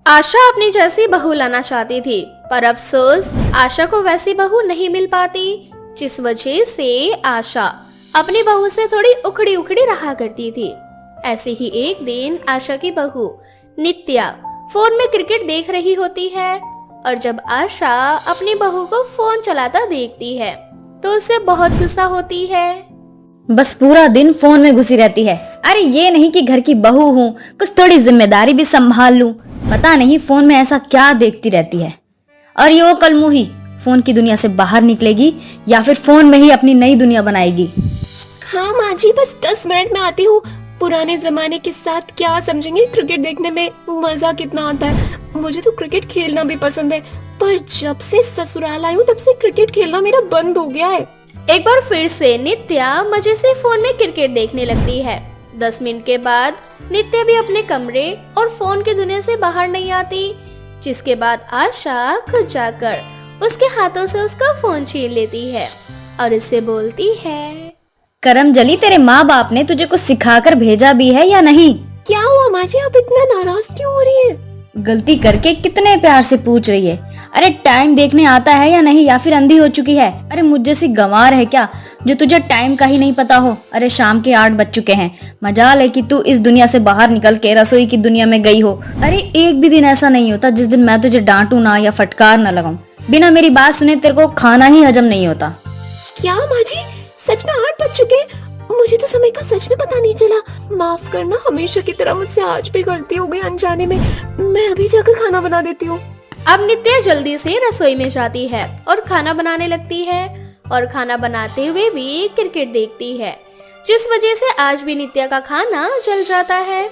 आशा अपनी जैसी बहू लाना चाहती थी, पर अफसोस आशा को वैसी बहू नहीं मिल पाती, जिस वजह से आशा अपनी बहू से थोड़ी उखड़ी उखड़ी रहा करती थी। ऐसे ही एक दिन आशा की बहू नित्या फोन में क्रिकेट देख रही होती है और जब आशा अपनी बहू को फोन चलाता देखती है तो उससे बहुत गुस्सा होती है। बस पूरा दिन फोन में घुसी रहती है। अरे ये नहीं कि घर की बहू हूँ, कुछ थोड़ी जिम्मेदारी भी संभाल लूं। पता नहीं फोन में ऐसा क्या देखती रहती है। और ये वो कलमुही फोन की दुनिया से बाहर निकलेगी या फिर फोन में ही अपनी नई दुनिया बनाएगी। हाँ माँ जी, बस 10 मिनट में आती हूँ। पुराने जमाने के साथ क्या समझेंगे, क्रिकेट देखने में मजा कितना आता है। मुझे तो क्रिकेट खेलना भी पसंद है, पर जब से ससुराल आई हूँ तब से क्रिकेट खेलना मेरा बंद हो गया है। एक बार फिर से नित्या मजे से फोन में क्रिकेट देखने लगती है। 10 मिनट के बाद नित्या भी अपने कमरे और फोन की दुनिया से बाहर नहीं आती, जिसके बाद आशा खुद जाकर उसके हाथों से उसका फोन छीन लेती है और इससे बोलती है, करमजली, तेरे माँ बाप ने तुझे कुछ सिखाकर भेजा भी है या नहीं? क्या हुआ माँ जी, आप इतना नाराज क्यों हो रही है? गलती करके कितने प्यार से पूछ रही है। अरे टाइम देखने आता है या नहीं, या फिर अंधी हो चुकी है? अरे मुझ जैसी गंवार है क्या जो तुझे टाइम का ही नहीं पता हो? अरे शाम के 8 बज चुके हैं। मजाल है कि तू इस दुनिया से बाहर निकल के रसोई की दुनिया में गई हो। अरे एक भी दिन ऐसा नहीं होता जिस दिन मैं तुझे डांटू ना या फटकार ना लगाऊं। बिना मेरी बात सुने तेरे को खाना ही हजम नहीं होता। क्या माँ जी, सच में 8 बज चुके हैं? मुझे तो समय का सच में पता नहीं चला। माफ करना, हमेशा की तरह मुझसे आज भी गलती हो गई अनजाने में। मैं अभी जाकर खाना बना देती हूँ। अब नित्या जल्दी से रसोई में जाती है और खाना बनाने लगती है और खाना बनाते हुए भी क्रिकेट देखती है, जिस वजह से आज भी नित्या का खाना जल जाता है।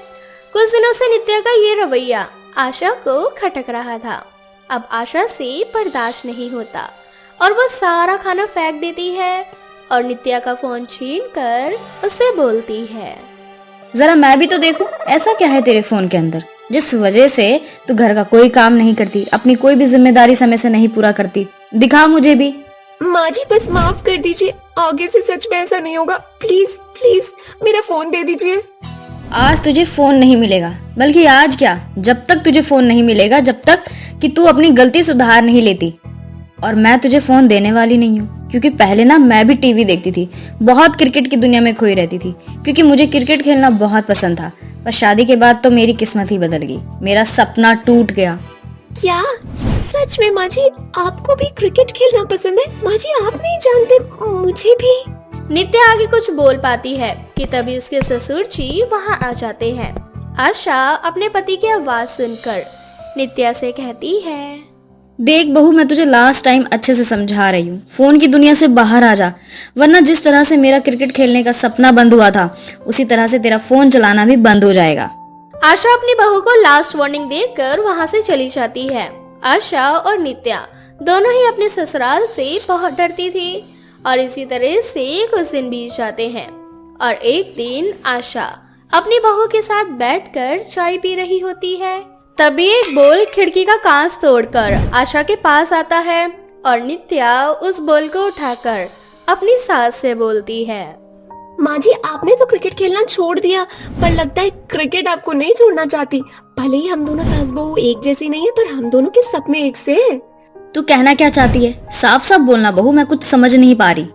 कुछ दिनों से नित्या का ये रवैया आशा को खटक रहा था। अब आशा से बर्दाश्त नहीं होता और वो सारा खाना फेंक देती है और नित्या का फोन छीन कर उससे बोलती है, जरा मैं भी तो देखूं, ऐसा क्या है तेरे फोन के अंदर जिस वजह से तू घर का कोई काम नहीं करती, अपनी कोई भी जिम्मेदारी समय से नहीं पूरा करती? दिखा मुझे भी। माँ जी बस माफ कर दीजिए, आगे से सच में ऐसा नहीं होगा। प्लीज प्लीज मेरा फोन दे दीजिए। आज तुझे फोन नहीं मिलेगा, बल्कि आज क्या, जब तक तुझे फोन नहीं मिलेगा, जब तक कि तू अपनी गलती सुधार नहीं लेती। और मैं तुझे फोन देने वाली नहीं हूँ, क्योंकि पहले ना मैं भी टीवी देखती थी, बहुत क्रिकेट की दुनिया में खोई रहती थी, क्योंकि मुझे क्रिकेट खेलना बहुत पसंद था। पर शादी के बाद तो मेरी किस्मत ही बदल गई, मेरा सपना टूट गया। क्या सच में माँ जी आपको भी क्रिकेट खेलना पसंद है? माँ जी आप नहीं जानते, मुझे भी। नित्या आगे कुछ बोल पाती है कि तभी उसके ससुर जी वहाँ आ जाते हैं। आशा अपने पति की आवाज सुनकर नित्या से कहती है, देख बहू, मैं तुझे लास्ट टाइम अच्छे से समझा रही हूँ, फोन की दुनिया से बाहर आ जा, वरना जिस तरह से मेरा क्रिकेट खेलने का सपना बंद हुआ था, उसी तरह से तेरा फोन चलाना भी बंद हो जाएगा। आशा अपनी बहू को लास्ट वार्निंग देकर वहाँ से चली जाती है। आशा और नित्या दोनों ही अपने ससुराल से बहुत डरती थी और इसी तरह से कुछ दिन बीत जाते हैं और एक दिन आशा अपनी बहू के साथ बैठकर चाय पी रही होती है। तभी एक बोल खिड़की का कांच तोड़कर आशा के पास आता है और नित्या उस बोल को उठाकर अपनी सास से बोलती है, माँ जी आपने तो क्रिकेट खेलना छोड़ दिया, पर लगता है क्रिकेट आपको नहीं छोड़ना चाहती। भले ही हम दोनों सास बहू एक जैसी नहीं है, पर हम दोनों के सपने एक से हैं। तू कहना क्या चाहती है? साफ साफ बोलना बहू, मैं कुछ समझ नहीं पा रही।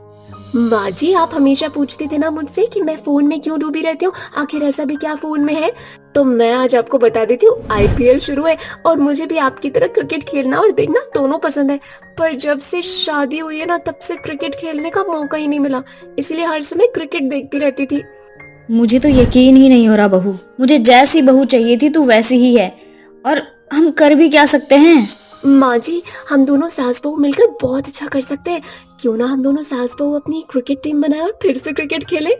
माँ जी आप हमेशा पूछती थे ना मुझसे कि मैं फोन में क्यों डूबी रहती हूँ, आखिर ऐसा भी क्या फोन में है? तो मैं आज आपको बता देती हूँ, IPL शुरू है और मुझे भी आपकी तरह क्रिकेट खेलना और देखना दोनों पसंद है। पर जब से शादी हुई है ना, तब से क्रिकेट खेलने का मौका ही नहीं मिला, इसलिए हर समय क्रिकेट देखती रहती थी। मुझे तो यकीन ही नहीं हो रहा बहू, मुझे जैसी बहू चाहिए थी तू वैसी ही है, और हम कर भी क्या सकते हैं? माँ जी हम दोनों सास बहू मिलकर बहुत अच्छा कर सकते हैं। क्यों ना हम दोनों सास बहू अपनी क्रिकेट टीम बनाए और फिर से क्रिकेट खेले।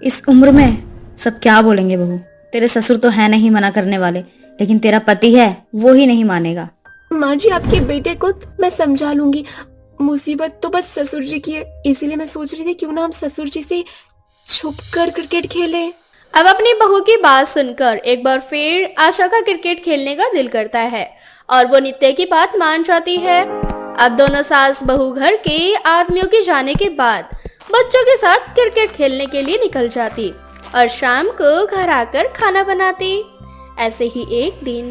इस उम्र में सब क्या बोलेंगे बहू? तेरे ससुर तो है नहीं मना करने वाले, लेकिन तेरा पति है, वो ही नहीं मानेगा। माँ जी आपके बेटे को मैं समझा लूंगी, मुसीबत तो बस ससुर जी की है, इसीलिए मैं सोच रही थी क्यों ना हम ससुर जी से छुपकर क्रिकेट खेले। अब अपनी बहू की बात सुनकर एक बार फिर आशा का क्रिकेट खेलने का दिल करता है और वो नित्या की बात मान जाती है। अब दोनों सास बहू घर के आदमियों के जाने के बाद बच्चों के साथ क्रिकेट खेलने के लिए निकल जाती और शाम को घर आकर खाना बनाती। ऐसे ही एक दिन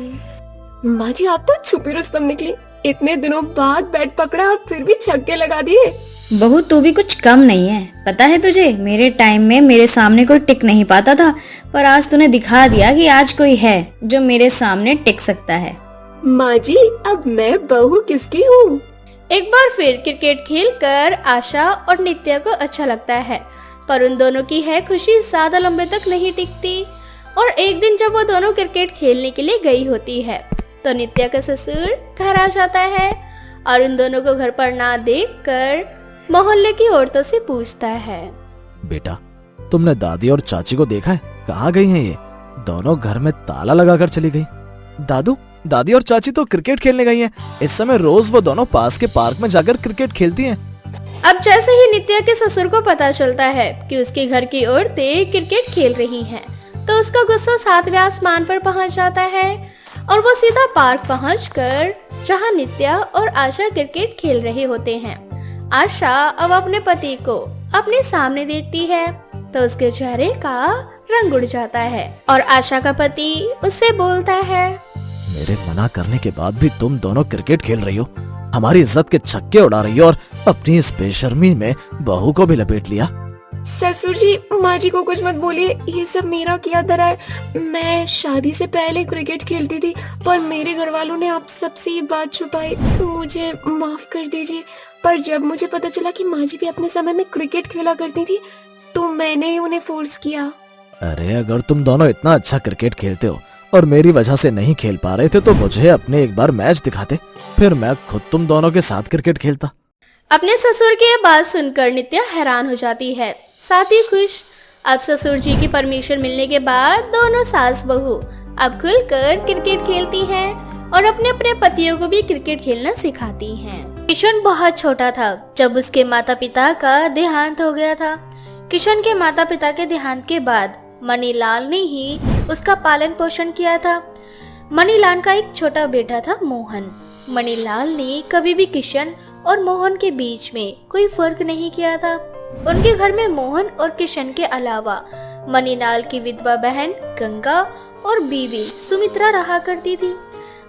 माँ जी आप तो छुपी रुस्तम निकली, इतने दिनों बाद बैट पकड़ा और फिर भी छक्के लगा दिए। बहू तू भी कुछ कम नहीं है। पता है तुझे, मेरे टाइम में मेरे सामने कोई टिक नहीं पाता था, पर आज तूने दिखा दिया कि आज कोई है जो मेरे सामने टिक सकता है। माँ जी अब मैं बहू किसकी हूँ? एक बार फिर क्रिकेट खेलकर आशा और नित्या को अच्छा लगता है, पर उन दोनों की है खुशी ज्यादा लंबे तक नहीं टिकती। और एक दिन जब वो दोनों क्रिकेट खेलने के लिए गई होती है तो नित्या का ससुर घर आ जाता है और उन दोनों को घर पर ना देखकर मोहल्ले की औरतों से पूछता है, बेटा तुमने दादी और चाची को देखा है? कहाँ गई हैं ये? दोनों घर में ताला लगाकर चली गई। दादी और चाची तो क्रिकेट खेलने गई हैं। इस समय रोज वो दोनों पास के पार्क में जाकर क्रिकेट खेलती हैं। अब जैसे ही नित्या के ससुर को पता चलता है कि उसके घर की औरतें क्रिकेट खेल रही हैं, तो उसका गुस्सा सातवें आसमान पर पहुंच जाता है और वो सीधा पार्क पहुंचकर जहां नित्या और आशा क्रिकेट खेल रहे होते हैं। आशा अब अपने पति को अपने सामने देखती है तो उसके चेहरे का रंग उड़ जाता है और आशा का पति उससे बोलता है, मेरे मना करने के बाद भी तुम दोनों क्रिकेट खेल रही हो, हमारी इज्जत के छक्के उड़ा रही हो और अपनी इस बेशर्मी में बहू को भी लपेट लिया। ससुर जी माँ जी को कुछ मत बोलिए, ये सब मेरा किया धरा है। मैं शादी से पहले क्रिकेट खेलती थी पर मेरे घर वालों ने आप सबसे ये बात छुपाई, मुझे माफ कर दीजिए। पर जब मुझे पता चला कि माँ जी भी अपने समय में क्रिकेट खेला करती थी तो मैंने ही उन्हें फोर्स किया। अरे अगर तुम दोनों इतना अच्छा क्रिकेट खेलते हो और मेरी वजह से नहीं खेल पा रहे थे तो मुझे अपने एक बार मैच दिखाते, फिर मैं खुद तुम दोनों के साथ क्रिकेट खेलता। अपने ससुर की ये बात सुनकर नित्या हैरान हो जाती है, साथ ही खुश। अब ससुर जी की परमिशन मिलने के बाद दोनों सास बहू अब खुलकर क्रिकेट खेलती हैं और अपने अपने पतियों को भी क्रिकेट खेलना सिखाती हैं। किशन बहुत छोटा था जब उसके माता पिता का देहांत हो गया था। किशन के माता पिता के देहांत के बाद मणिलाल ने ही उसका पालन पोषण किया था। मणिलाल का एक छोटा बेटा था मोहन। मणिलाल ने कभी भी किशन और मोहन के बीच में कोई फर्क नहीं किया था। उनके घर में मोहन और किशन के अलावा मणिलाल की विधवा बहन गंगा और बीवी सुमित्रा रहा करती थी।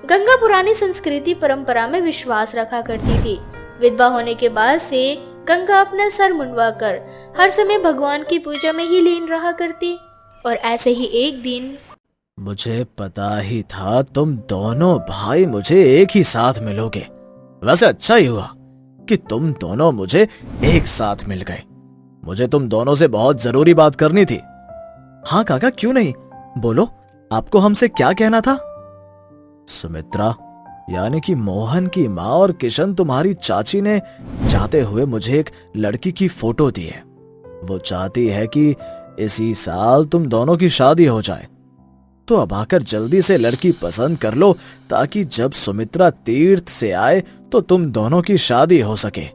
गंगा पुरानी संस्कृति परंपरा में विश्वास रखा करती थी। विधवा होने के बाद से गंगा अपना सर मुंडवाकर हर समय भगवान की पूजा में ही लीन रहा करती। और ऐसे ही एक दिन, मुझे पता ही था तुम दोनों भाई मुझे एक ही साथ मिलोगे। वैसे अच्छा ही हुआ कि तुम दोनों मुझे एक साथ मिल गए। मुझे तुम दोनों से बहुत जरूरी बात करनी थी। हाँ काका क्यों नहीं, बोलो आपको हमसे क्या कहना था? सुमित्रा यानी कि मोहन की माँ और किशन तुम्हारी चाची ने चाहते हुए मुझे एक लड़की की फोटो दी है। वो चाहती है कि इसी साल तुम दोनों की शादी हो जाए। तो अब आकर जल्दी से लड़की पसंद कर लो ताकि जब सुमित्रा तीर्थ से आए तो तुम दोनों की शादी हो सके।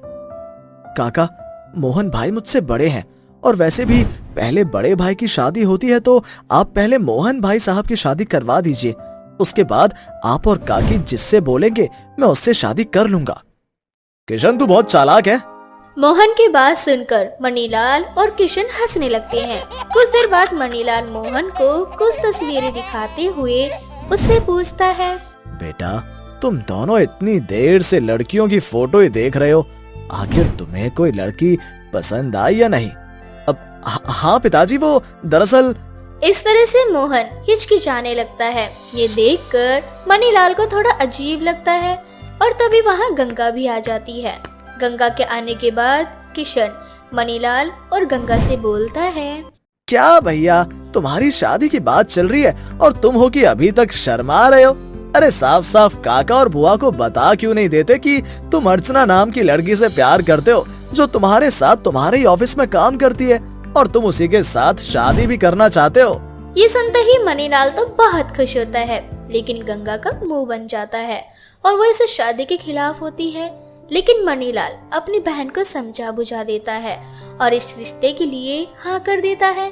काका मोहन भाई मुझसे बड़े हैं और वैसे भी पहले बड़े भाई की शादी होती है, तो आप पहले मोहन भाई साहब की शादी करवा दीजिए। उसके बाद आप और काकी जिससे बोलेंगे मैं उससे शादी कर लूंगा। किशन तू बहुत चालाक है। मोहन की बात सुनकर मणिलाल और किशन हंसने लगते हैं। कुछ देर बाद मणिलाल मोहन को कुछ तस्वीरें दिखाते हुए उससे पूछता है, बेटा तुम दोनों इतनी देर से लड़कियों की फोटो ही देख रहे हो, आखिर तुम्हें कोई लड़की पसंद आई या नहीं? अब हाँ पिताजी, वो दरअसल। इस तरह से मोहन हिचकिचाने लगता है। ये देखकर मणिलाल को थोड़ा अजीब लगता है और तभी वहाँ गंगा भी आ जाती है। गंगा के आने के बाद किशन मणिलाल और गंगा से बोलता है, क्या भैया तुम्हारी शादी की बात चल रही है और तुम हो कि अभी तक शर्मा रहे हो? अरे साफ साफ काका और बुआ को बता क्यों नहीं देते कि तुम अर्चना नाम की लड़की से प्यार करते हो जो तुम्हारे साथ तुम्हारे ही ऑफिस में काम करती है और तुम उसी के साथ शादी भी करना चाहते हो? ये सुनते ही मणिलाल तो बहुत खुश होता है, लेकिन गंगा का मुंह बन जाता है और वो इस शादी के खिलाफ होती है। लेकिन मणिलाल अपनी बहन को समझा बुझा देता है और इस रिश्ते के लिए हाँ कर देता है।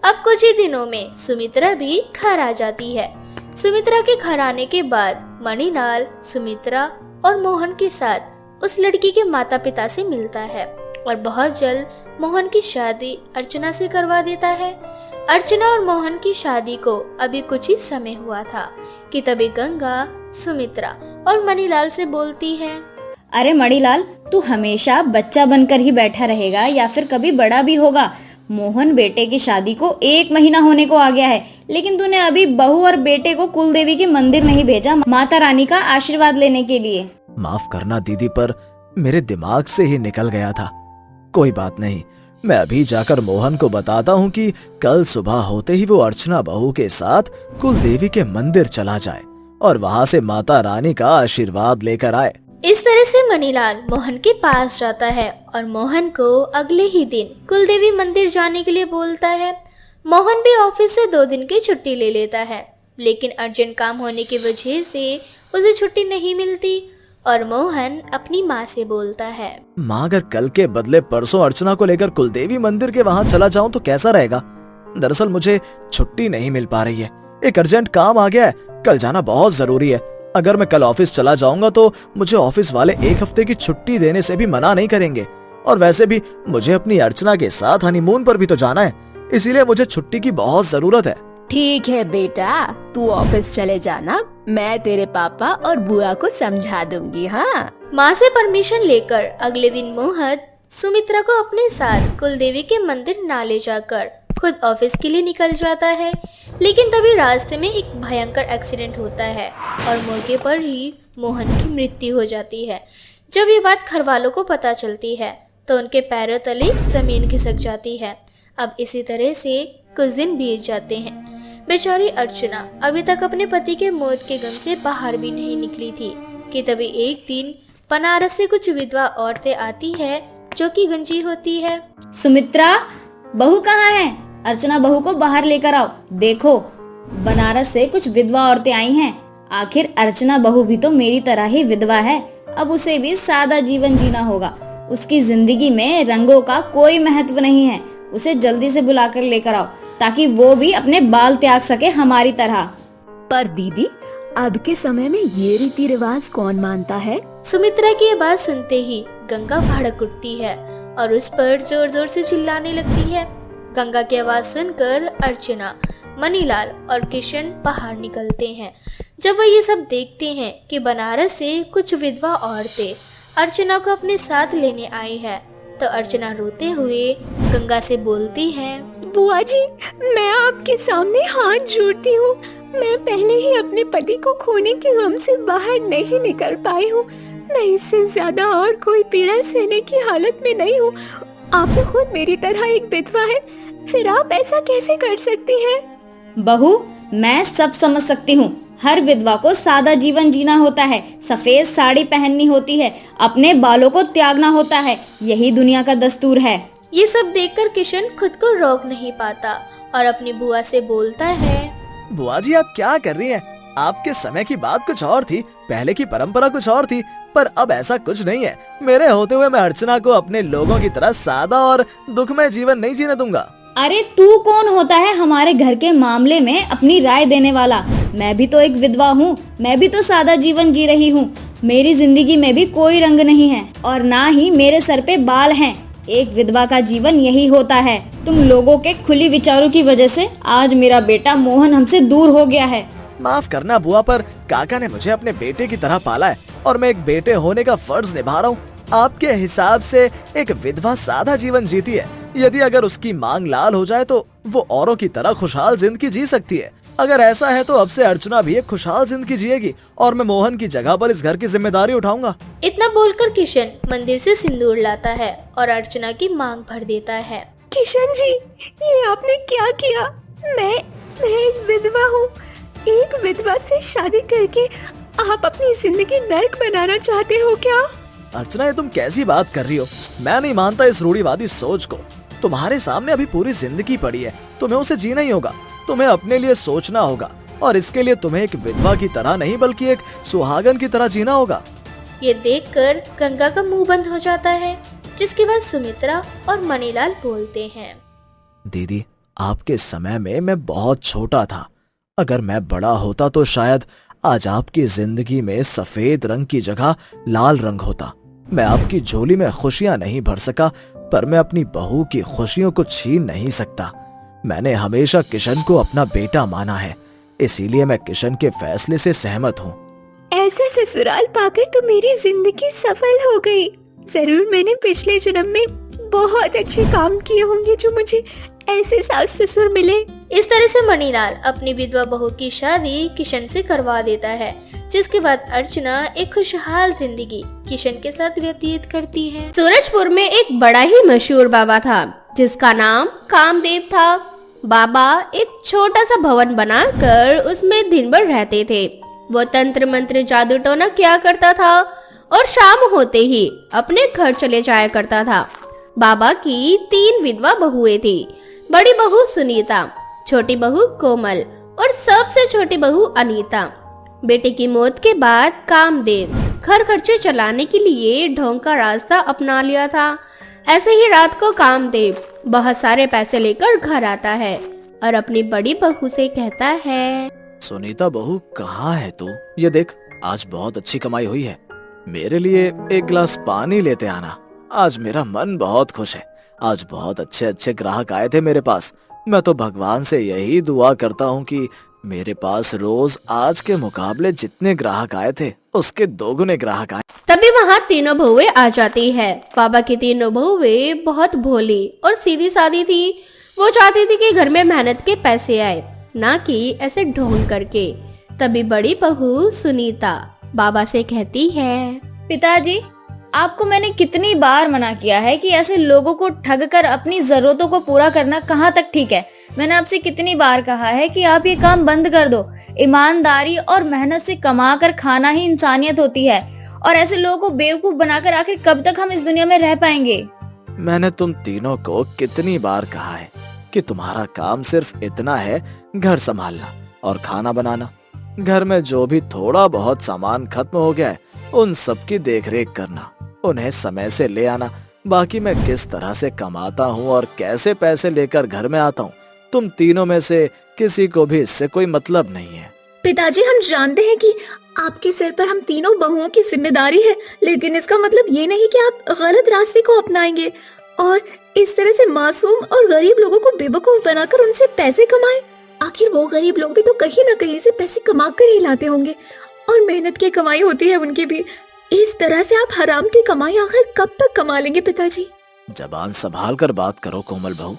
अब कुछ ही दिनों में सुमित्रा भी घर आ जाती है। सुमित्रा के घर आने के बाद मणिलाल सुमित्रा और मोहन के साथ उस लड़की के माता पिता से मिलता है और बहुत जल्द मोहन की शादी अर्चना से करवा देता है। अर्चना और मोहन की शादी को अभी कुछ ही समय हुआ था कि तभी गंगा, सुमित्रा और मणिलाल से बोलती है, अरे मणिलाल, तू हमेशा बच्चा बनकर ही बैठा रहेगा या फिर कभी बड़ा भी होगा? मोहन बेटे की शादी को 1 महीना होने को आ गया है, लेकिन तूने अभी बहू और बेटे को कुलदेवी के मंदिर नहीं भेजा माता रानी का आशीर्वाद लेने के लिए। माफ करना दीदी, पर मेरे दिमाग से ही निकल गया था। कोई बात नहीं, मैं अभी जाकर मोहन को बताता हूँ कि कल सुबह होते ही वो अर्चना बहू के साथ कुलदेवी के मंदिर चला जाए और वहाँ से माता रानी का आशीर्वाद लेकर आए। इस तरह से मणिलाल मोहन के पास जाता है और मोहन को अगले ही दिन कुलदेवी मंदिर जाने के लिए बोलता है। मोहन भी ऑफिस से 2 दिन की छुट्टी ले लेता है, लेकिन अर्जेंट काम होने की वजह से उसे छुट्टी नहीं मिलती और मोहन अपनी माँ से बोलता है, माँ, अगर कल के बदले परसों अर्चना को लेकर कुलदेवी मंदिर के वहाँ चला जाऊँ तो कैसा रहेगा? दरअसल मुझे छुट्टी नहीं मिल पा रही है, एक अर्जेंट काम आ गया है, कल जाना बहुत जरूरी है। अगर मैं कल ऑफिस चला जाऊंगा तो मुझे ऑफिस वाले 1 हफ्ते की छुट्टी देने से भी मना नहीं करेंगे, और वैसे भी मुझे अपनी अर्चना के साथ हनीमून पर भी तो जाना है, इसीलिए मुझे छुट्टी की बहुत जरूरत है। ठीक है बेटा, तू ऑफिस चले जाना, मैं तेरे पापा और बुआ को समझा दूंगी। हाँ, माँ से परमिशन लेकर अगले दिन मोहन सुमित्रा को अपने साथ कुलदेवी के मंदिर ना ले जाकर खुद ऑफिस के लिए निकल जाता है। लेकिन तभी रास्ते में एक भयंकर एक्सीडेंट होता है और मौके पर ही मोहन की मृत्यु हो जाती है। जब ये बात घर वालों को पता चलती है तो उनके पैरों तले जमीन खिसक जाती है। अब इसी तरह से कुछ दिन बीत जाते हैं। बेचारी अर्चना अभी तक अपने पति के मौत के गम से बाहर भी नहीं निकली थी कि तभी एक दिन बनारस से कुछ विधवा औरतें आती है जो कि गंजी होती है। सुमित्रा, बहू कहाँ है? अर्चना बहू को बाहर लेकर आओ। देखो, बनारस से कुछ विधवा औरतें आई हैं। आखिर अर्चना बहू भी तो मेरी तरह ही विधवा है। अब उसे भी सादा जीवन जीना होगा। उसकी जिंदगी में रंगों का कोई महत्व नहीं है। उसे जल्दी से बुलाकर लेकर आओ ताकि वो भी अपने बाल त्याग सके हमारी तरह। पर दीदी, अब के समय में ये रीति रिवाज कौन मानता है? सुमित्रा की ये बात सुनते ही गंगा भड़क उठती है और उस पर जोर जोर से चिल्लाने लगती है। गंगा की आवाज सुनकर अर्चना, मणिलाल और किशन बाहर निकलते हैं। जब वह ये सब देखते हैं कि बनारस से कुछ विधवा औरतें अर्चना को अपने साथ लेने आई है, तो अर्चना रोते हुए गंगा से बोलती है, बुआ जी, मैं आपके सामने हाथ जोड़ती हूँ। मैं पहले ही अपने पति को खोने के गम से बाहर नहीं निकल पाई हूँ। मैं इससे ज्यादा और कोई पीड़ा सहने की हालत में नहीं हूँ। आप तो खुद मेरी तरह एक विधवा है, फिर आप ऐसा कैसे कर सकती हैं? बहू, मैं सब समझ सकती हूँ। हर विधवा को सादा जीवन जीना होता है, सफेद साड़ी पहननी होती है, अपने बालों को त्यागना होता है। यही दुनिया का दस्तूर है। ये सब देखकर किशन खुद को रोक नहीं पाता और अपनी बुआ से बोलता है, बुआ जी, आप क्या कर रही हैं? आपके समय की बात कुछ और थी, पहले की परंपरा कुछ और थी, पर अब ऐसा कुछ नहीं है। मेरे होते हुए मैं अर्चना को अपने लोगों की तरह सादा और दुखमय जीवन नहीं जीने दूंगा। अरे तू कौन होता है हमारे घर के मामले में अपनी राय देने वाला? मैं भी तो एक विधवा हूँ, मैं भी तो सादा जीवन जी रही हूँ। मेरी जिंदगी में भी कोई रंग नहीं है और ना ही मेरे सर पे बाल हैं। एक विधवा का जीवन यही होता है। तुम लोगों के खुली विचारों की वजह से आज मेरा बेटा मोहन हमसे दूर हो गया है। माफ करना बुआ, पर काका ने मुझे अपने बेटे की तरह पाला है और मैं एक बेटे होने का फर्ज निभा रहा हूँ। आपके हिसाब से एक विधवा सादा जीवन जीती है। यदि अगर उसकी मांग लाल हो जाए तो वो औरों की तरह खुशहाल जिंदगी जी सकती है। अगर ऐसा है तो अब से अर्चना भी एक खुशहाल जिंदगी जिएगी और मैं मोहन की जगह पर इस घर की जिम्मेदारी उठाऊंगा। इतना बोलकर किशन मंदिर से सिंदूर लाता है और अर्चना की मांग भर देता है। किशन जी, ये आपने क्या किया? मैं एक विधवा हूँ। एक विधवा से शादी करके आप अपनी जिंदगी नर्क बनाना चाहते हो क्या? अर्चना, ये तुम कैसी बात कर रही हो? मैं नहीं मानता इस रूढ़िवादी सोच को। तुम्हारे सामने अभी पूरी जिंदगी पड़ी है, तुम्हें उसे जीना ही होगा। तुम्हें अपने लिए सोचना होगा और इसके लिए तुम्हें एक विधवा की तरह नहीं बल्कि एक सुहागन की तरह जीना होगा। ये देखकर गंगा का मुंह बंद हो जाता है, जिसके बाद सुमित्रा और मणिलाल बोलते हैं, दीदी, आपके समय में मैं बहुत छोटा था। अगर मैं बड़ा होता तो शायद आज आपकी जिंदगी में सफेद रंग की जगह लाल रंग होता। मैं आपकी झोली में खुशियां नहीं भर सका, पर मैं अपनी बहू की खुशियों को छीन नहीं सकता। मैंने हमेशा किशन को अपना बेटा माना है, इसीलिए मैं किशन के फैसले से सहमत हूँ। ऐसा ससुराल पाकर तो मेरी जिंदगी सफल हो गई। जरूर मैंने पिछले जन्म में बहुत अच्छे काम किए होंगे जो मुझे ऐसे सास ससुर मिले। इस तरह से मणिलाल अपनी विधवा बहू की शादी किशन से करवा देता है, जिसके बाद अर्चना एक खुशहाल जिंदगी किशन के साथ व्यतीत करती है। सूरजपुर में एक बड़ा ही मशहूर बाबा था जिसका नाम कामदेव था। बाबा एक छोटा सा भवन बनाकर उसमें दिन भर रहते थे। वो तंत्र मंत्र जादू टोना किया करता था और शाम होते ही अपने घर चले जाया करता था। बाबा की 3 विधवा बहुएं थी। बड़ी बहू सुनीता, छोटी बहू कोमल और सबसे छोटी बहू अनीता। बेटे की मौत के बाद कामदेव घर खर्चे चलाने के लिए ढोंग का रास्ता अपना लिया था। ऐसे ही रात को कामदेव बहुत सारे पैसे लेकर घर आता है और अपनी बड़ी बहू से कहता है, सुनीता बहू कहाँ है तू? ये देख, आज बहुत अच्छी कमाई हुई है, मेरे लिए एक गिलास पानी लेते आना। आज मेरा मन बहुत खुश है। आज बहुत अच्छे अच्छे ग्राहक आए थे मेरे पास। मैं तो भगवान से यही दुआ करता हूँ कि मेरे पास रोज आज के मुकाबले जितने ग्राहक आए थे उसके 2 गुने ग्राहक आए। तभी वहाँ तीनों बहुएं आ जाती है। बाबा की तीनों बहुएं बहुत भोली और सीधी सादी थी। वो चाहती थी कि घर में मेहनत के पैसे आए, ना कि ऐसे ढोंग करके। तभी बड़ी बहू सुनीता बाबा से कहती है, पिताजी, आपको मैंने कितनी बार मना किया है कि ऐसे लोगों को ठग कर अपनी जरूरतों को पूरा करना कहाँ तक ठीक है। मैंने आपसे कितनी बार कहा है कि आप ये काम बंद कर दो। ईमानदारी और मेहनत से कमा कर खाना ही इंसानियत होती है, और ऐसे लोगों को बेवकूफ बनाकर आखिर कब तक हम इस दुनिया में रह पाएंगे। मैंने तुम तीनों को कितनी बार कहा है कि तुम्हारा काम सिर्फ इतना है घर संभालना और खाना बनाना। घर में जो भी थोड़ा बहुत सामान खत्म हो गया है उन सब की देखरेख करना, उन्हें समय से ले आना। बाकी मैं किस तरह से कमाता हूँ और कैसे पैसे लेकर घर में आता हूँ, तुम तीनों में से किसी को भी इससे कोई मतलब नहीं है। पिताजी, हम जानते हैं कि आपके सिर पर हम तीनों बहुओं की जिम्मेदारी है, लेकिन इसका मतलब ये नहीं कि आप गलत रास्ते को अपनाएंगे और इस तरह से मासूम और गरीब लोगों को बेवकूफ बनाकर उनसे पैसे कमाएं। आखिर वो गरीब लोग भी तो कहीं ना कहीं से पैसे कमा कर ही लाते होंगे और मेहनत की कमाई होती है उनकी भी। इस तरह से आप हराम की कमाई आखिर कब तक कमा लेंगे पिताजी? जबान संभाल कर बात करो कोमल बहू।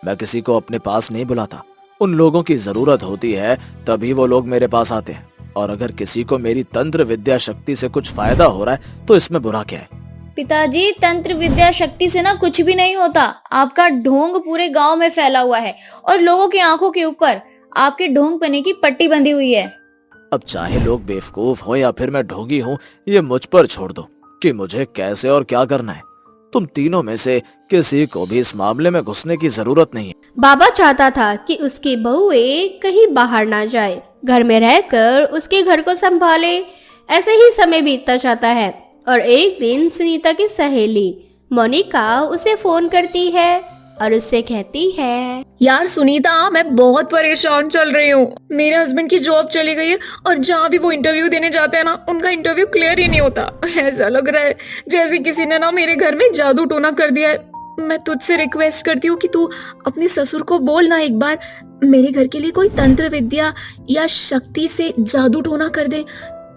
मैं किसी को अपने पास नहीं बुलाता। उन लोगों की जरूरत होती है तभी वो लोग मेरे पास आते हैं, और अगर किसी को मेरी तंत्र विद्या शक्ति से कुछ फायदा हो रहा है तो इसमें बुरा क्या है? पिताजी, तंत्र विद्या शक्ति से ना कुछ भी नहीं होता। आपका ढोंग पूरे गांव में फैला हुआ है और लोगों की आंखों के ऊपर आपके ढोंग पने की पट्टी बंधी हुई है। अब चाहे लोग बेवकूफ हो या फिर मैं ढोंगी हूँ, ये मुझ पर छोड़ दो कि मुझे कैसे और क्या करना है। तुम तीनों में से किसी को भी इस मामले में घुसने की जरूरत नहीं है। बाबा चाहता था कि उसकी बहुएं कहीं बाहर ना जाए, घर में रहकर उसके घर को संभाले। ऐसे ही समय बीतता जाता है और एक दिन सुनीता की सहेली मोनिका उसे फोन करती है और उससे कहती है, यार सुनीता, मैं बहुत परेशान चल रही हूँ। मेरे हस्बैंड की जॉब चली गई है और जहाँ भी वो इंटरव्यू देने जाते हैं ना, उनका इंटरव्यू क्लियर ही नहीं होता। ऐसा लग रहा है जैसे किसी ने ना मेरे घर में जादू टोना कर दिया है। मैं तुझसे रिक्वेस्ट करती हूँ कि तू अपने ससुर को बोलना एक बार मेरे घर के लिए कोई तंत्र विद्या या शक्ति से जादू टोना कर दे,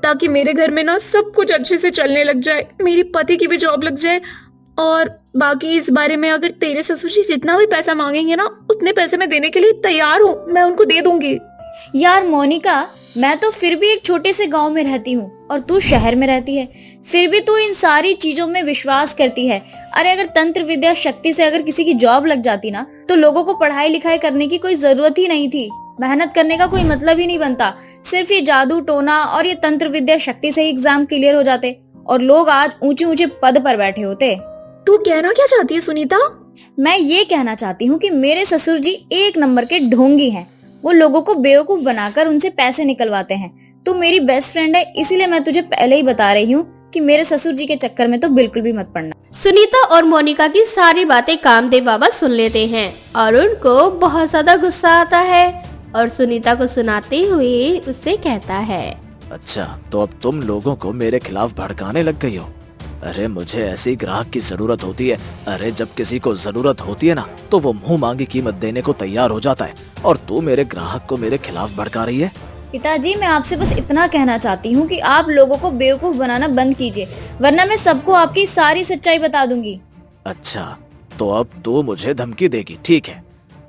ताकि मेरे घर में ना सब कुछ अच्छे से चलने लग जाए, मेरे पति की भी जॉब लग जाए। और बाकी इस बारे में अगर तेरे ससुर जी जितना भी पैसा मांगेंगे ना, उतने पैसे मैं देने के लिए तैयार हूँ, मैं उनको दे दूंगी। यार मोनिका, मैं तो फिर भी एक छोटे से गांव में रहती हूँ और तू शहर में रहती है, फिर भी तू इन सारी चीजों में विश्वास करती है। अरे अगर तंत्र विद्या शक्ति से अगर किसी की जॉब लग जाती ना, तो लोगों को पढ़ाई लिखाई करने की कोई जरूरत ही नहीं थी, मेहनत करने का कोई मतलब ही नहीं बनता। सिर्फ ये जादू टोना और ये तंत्र विद्या शक्ति से ही एग्जाम क्लियर हो जाते और लोग आज ऊंचे ऊंचे पद पर बैठे होते। तू कहना क्या चाहती है सुनीता? मैं ये कहना चाहती हूँ कि मेरे ससुर जी 1 नंबर के ढोंगी हैं। वो लोगों को बेवकूफ बनाकर उनसे पैसे निकलवाते हैं। तू मेरी बेस्ट फ्रेंड है, इसीलिए मैं तुझे पहले ही बता रही हूँ कि मेरे ससुर जी के चक्कर में तो बिल्कुल भी मत पड़ना। सुनीता और मोनिका की सारी बातें कामदेव बाबा सुन लेते हैं और उनको बहुत ज्यादा गुस्सा आता है और सुनीता को सुनाते हुए उससे कहता है, अच्छा, तो अब तुम लोगों को मेरे खिलाफ भड़काने लग गई हो। अरे मुझे ऐसी ग्राहक की जरूरत होती है। अरे जब किसी को जरूरत होती है ना तो वो मुंह मांगी कीमत देने को तैयार हो जाता है, और तू मेरे ग्राहक को मेरे खिलाफ भड़का रही है। पिताजी, मैं आपसे बस इतना कहना चाहती हूँ कि आप लोगों को बेवकूफ बनाना बंद कीजिए, वरना मैं सबको आपकी सारी सच्चाई बता दूंगी। अच्छा, तो अब तू मुझे धमकी देगी? ठीक है,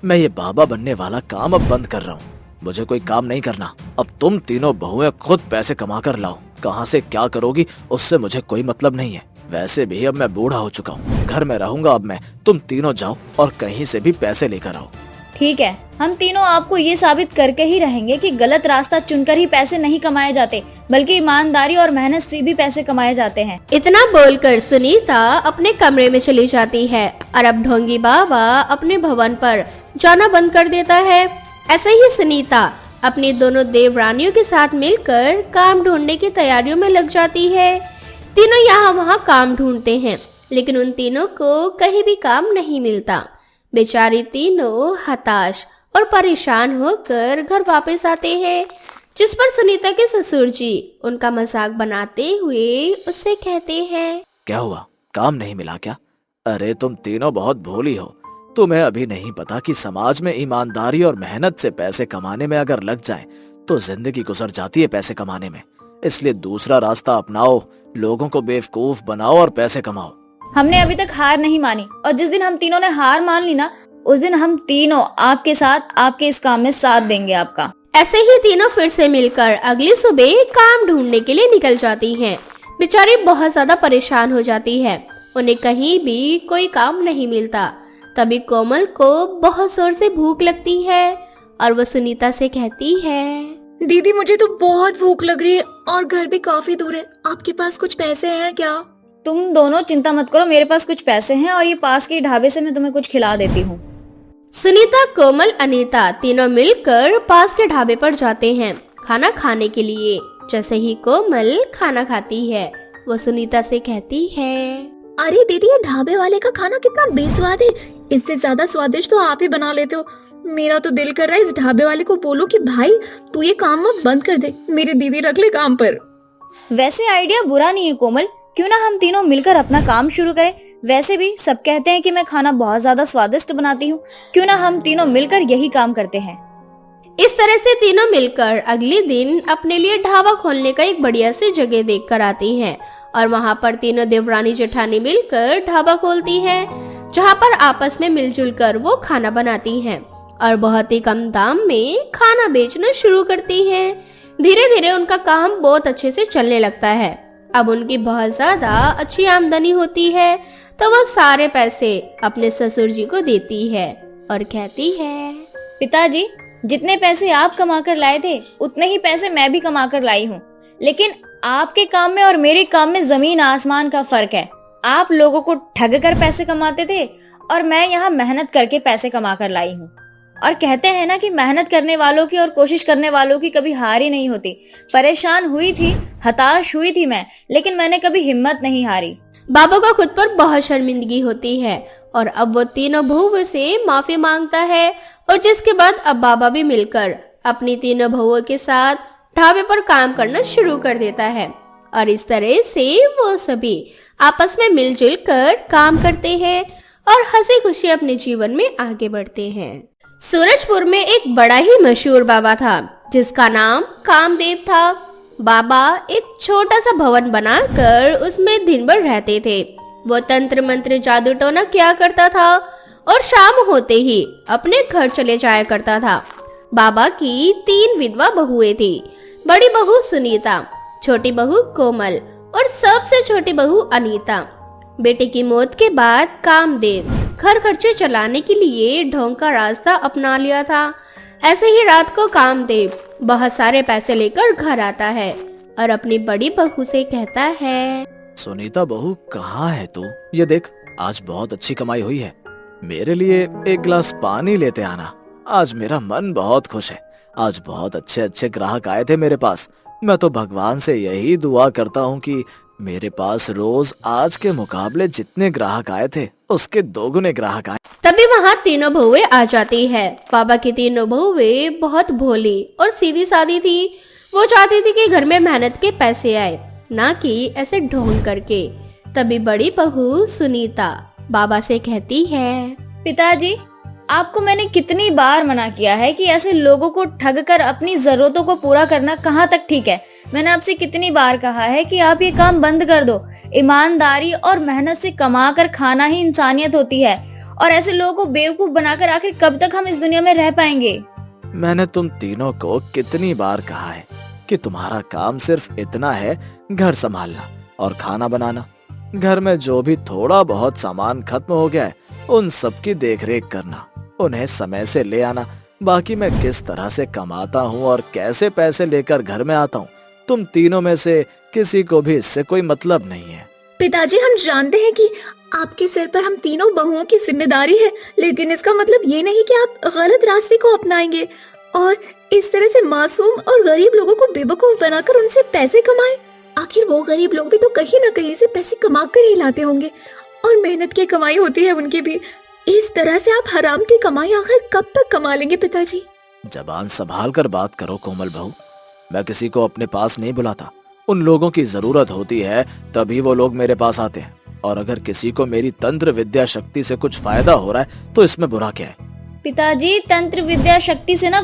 मैं ये बाबा बनने वाला काम अब बंद कर रहा हूँ। मुझे कोई काम नहीं करना। अब तुम तीनों बहुएं खुद पैसे कमा कर लाओ। कहाँ से क्या करोगी उससे मुझे कोई मतलब नहीं है। वैसे भी अब मैं बूढ़ा हो चुका हूँ, घर में रहूंगा अब मैं। तुम तीनों जाओ और कहीं से भी पैसे लेकर आओ। ठीक है, हम तीनों आपको ये साबित करके ही रहेंगे कि गलत रास्ता चुनकर ही पैसे नहीं कमाए जाते, बल्कि ईमानदारी और मेहनत से भी पैसे कमाए जाते हैं। इतना बोलकर सुनीता अपने कमरे में चली जाती है और अब ढोंगी बाबा अपने भवन पर जाना बंद कर देता है। ऐसे ही सुनीता अपनी दोनों देवरानियों के साथ मिलकर काम ढूंढने की तैयारियों में लग जाती है। तीनों यहाँ वहाँ काम ढूंढते हैं, लेकिन उन तीनों को कहीं भी काम नहीं मिलता। बेचारी तीनों हताश और परेशान होकर घर वापस आते हैं, जिस पर सुनीता के ससुर जी उनका मजाक बनाते हुए उससे कहते हैं, क्या हुआ, काम नहीं मिला क्या? अरे तुम तीनों बहुत भोली हो। तुम्हें अभी नहीं पता कि समाज में ईमानदारी और मेहनत से पैसे कमाने में अगर लग जाए तो जिंदगी गुजर जाती है पैसे कमाने में। इसलिए दूसरा रास्ता अपनाओ, लोगों को बेवकूफ बनाओ और पैसे कमाओ। हमने अभी तक हार नहीं मानी, और जिस दिन हम तीनों ने हार मान ली ना, उस दिन हम तीनों आपके साथ आपके इस काम में साथ देंगे आपका। ऐसे ही तीनों फिर से मिलकर अगली सुबह काम ढूंढने के लिए निकल जाती हैं। बेचारी बहुत ज्यादा परेशान हो जाती है, उन्हें कहीं भी कोई काम नहीं मिलता। तभी कोमल को बहुत जोर से भूख लगती है और वो सुनीता से कहती है, दीदी मुझे तो बहुत भूख लग रही है और घर भी काफी दूर है, आपके पास कुछ पैसे हैं क्या? तुम दोनों चिंता मत करो, मेरे पास कुछ पैसे हैं और ये पास के ढाबे से मैं तुम्हें कुछ खिला देती हूँ। सुनीता, कोमल, अनीता तीनों मिलकर पास के ढाबे पर जाते हैं खाना खाने के लिए। जैसे ही कोमल खाना खाती है, वो सुनीता से कहती है, अरे दीदी ये ढाबे वाले का खाना कितना बेस्वाद है, इससे ज्यादा स्वादिष्ट तो आप ही बना लेते हो। मेरा तो दिल कर रहा है इस ढाबे वाले को बोलो कि भाई तू ये काम अब बंद कर दे, मेरी दीदी रख ले काम पर। वैसे आइडिया बुरा नहीं है कोमल, क्यों ना हम तीनों मिलकर अपना काम शुरू करें। वैसे भी सब कहते हैं कि मैं खाना बहुत ज्यादा स्वादिष्ट बनाती हूँ, क्यों ना हम तीनों मिलकर यही काम करते हैं। इस तरह से तीनों मिलकर अगले दिन अपने लिए ढाबा खोलने का एक बढ़िया सी जगह देख कर आती हैं और वहाँ पर तीनों देवरानी जेठानी मिलकर ढाबा खोलती हैं, जहाँ पर आपस में मिलजुल कर वो खाना बनाती हैं और बहुत ही कम दाम में खाना बेचना शुरू करती हैं। धीरे धीरे उनका काम बहुत अच्छे से चलने लगता है। अब उनकी बहुत ज्यादा अच्छी आमदनी होती है, तो वो सारे पैसे अपने ससुर जी को देती है और कहती है, पिताजी जितने पैसे आप कमा कर लाए थे उतने ही पैसे मैं भी कमा कर लाई हूँ, लेकिन आपके काम में और मेरे काम में जमीन आसमान का फर्क है। आप लोगों को ठग कर पैसे कमाते थे और मैं यहाँ मेहनत करके पैसे कमा कर लाई हूँ। और कहते हैं ना कि मेहनत करने वालों की और कोशिश करने वालों की कभी हार ही नहीं होती। परेशान हुई थी, हताश हुई थी मैं, लेकिन मैंने कभी हिम्मत नहीं हारी। बाबू को खुद पर बहुत शर्मिंदगी होती है और अब वो तीनों बहुओं से माफी मांगता है, और जिसके बाद अब बाबा भी मिलकर अपनी तीनों बहुओं के साथ ढाबे पर काम करना शुरू कर देता है। और इस तरह से वो सभी आपस में मिलजुल कर काम करते हैं और हंसी खुशी अपने जीवन में आगे बढ़ते हैं। सूरजपुर में एक बड़ा ही मशहूर बाबा था, जिसका नाम कामदेव था। बाबा एक छोटा सा भवन बनाकर उसमें दिन भर रहते थे। वो तंत्र मंत्र जादू टोना किया करता था और शाम होते ही अपने घर चले जाया करता था। बाबा की 3 विधवा बहुएं थी। बड़ी बहू सुनीता, छोटी बहू कोमल और सबसे छोटी बहू अनीता। बेटे की मौत के बाद कामदेव घर खर्चे चलाने के लिए ढोंग का रास्ता अपना लिया था। ऐसे ही रात को कामदेव बहुत सारे पैसे लेकर घर आता है और अपनी बड़ी बहू से कहता है, सुनीता बहू कहाँ है तू? ये देख, आज बहुत अच्छी कमाई हुई है, मेरे लिए एक गिलास पानी लेते आना। आज मेरा मन बहुत खुश है। आज बहुत अच्छे अच्छे ग्राहक आए थे मेरे पास। मैं तो भगवान से यही दुआ करता हूँ कि मेरे पास रोज आज के मुकाबले जितने ग्राहक आए थे उसके 2 गुने ग्राहक आए। तभी वहाँ तीनों बहुएं आ जाती है। बाबा की तीनों बहुएं बहुत भोली और सीधी सादी थी। वो चाहती थी कि घर में मेहनत के पैसे आए, ना कि ऐसे ढोंग करके। तभी बड़ी बहू सुनीता बाबा से कहती है, पिताजी, आपको मैंने कितनी बार मना किया है कि ऐसे लोगों को ठग कर अपनी जरूरतों को पूरा करना कहाँ तक ठीक है। मैंने आपसे कितनी बार कहा है कि आप ये काम बंद कर दो। ईमानदारी और मेहनत से कमा कर खाना ही इंसानियत होती है, और ऐसे लोगों को बेवकूफ बनाकर आखिर कब तक हम इस दुनिया में रह पाएंगे। मैंने तुम तीनों को कितनी बार कहा है कि तुम्हारा काम सिर्फ इतना है, घर संभालना और खाना बनाना। घर में जो भी थोड़ा बहुत सामान खत्म हो गया है उन सब की देखरेख करना, उन्हें समय से ले आना। बाकी मैं किस तरह से कमाता हूँ और कैसे पैसे लेकर घर में आता हूँ, तुम तीनों में से किसी को भी इससे कोई मतलब नहीं है। पिताजी, हम जानते हैं कि आपके सिर पर हम तीनों बहुओं की जिम्मेदारी है, लेकिन इसका मतलब ये नहीं कि आप गलत रास्ते को अपनाएंगे और इस तरह से मासूम और गरीब लोगों को बेवकूफ बनाकर उनसे पैसे कमाएं। आखिर वो गरीब लोग भी तो कहीं ना कहीं से पैसे कमा कर ही लाते होंगे, और मेहनत की कमाई होती है उनकी भी। इस तरह से आप हराम की कमाई आखिर कब तक कमा लेंगे पिताजी? जबान संभाल कर बात करो कोमल बहू। मैं किसी को अपने पास नहीं बुलाता। उन लोगों की जरूरत होती है तभी वो लोग मेरे पास आते हैं, और अगर किसी को मेरी तंत्र विद्या शक्ति से कुछ फायदा हो रहा है तो इसमें बुरा क्या है? पिताजी, तंत्र विद्या शक्ति से ना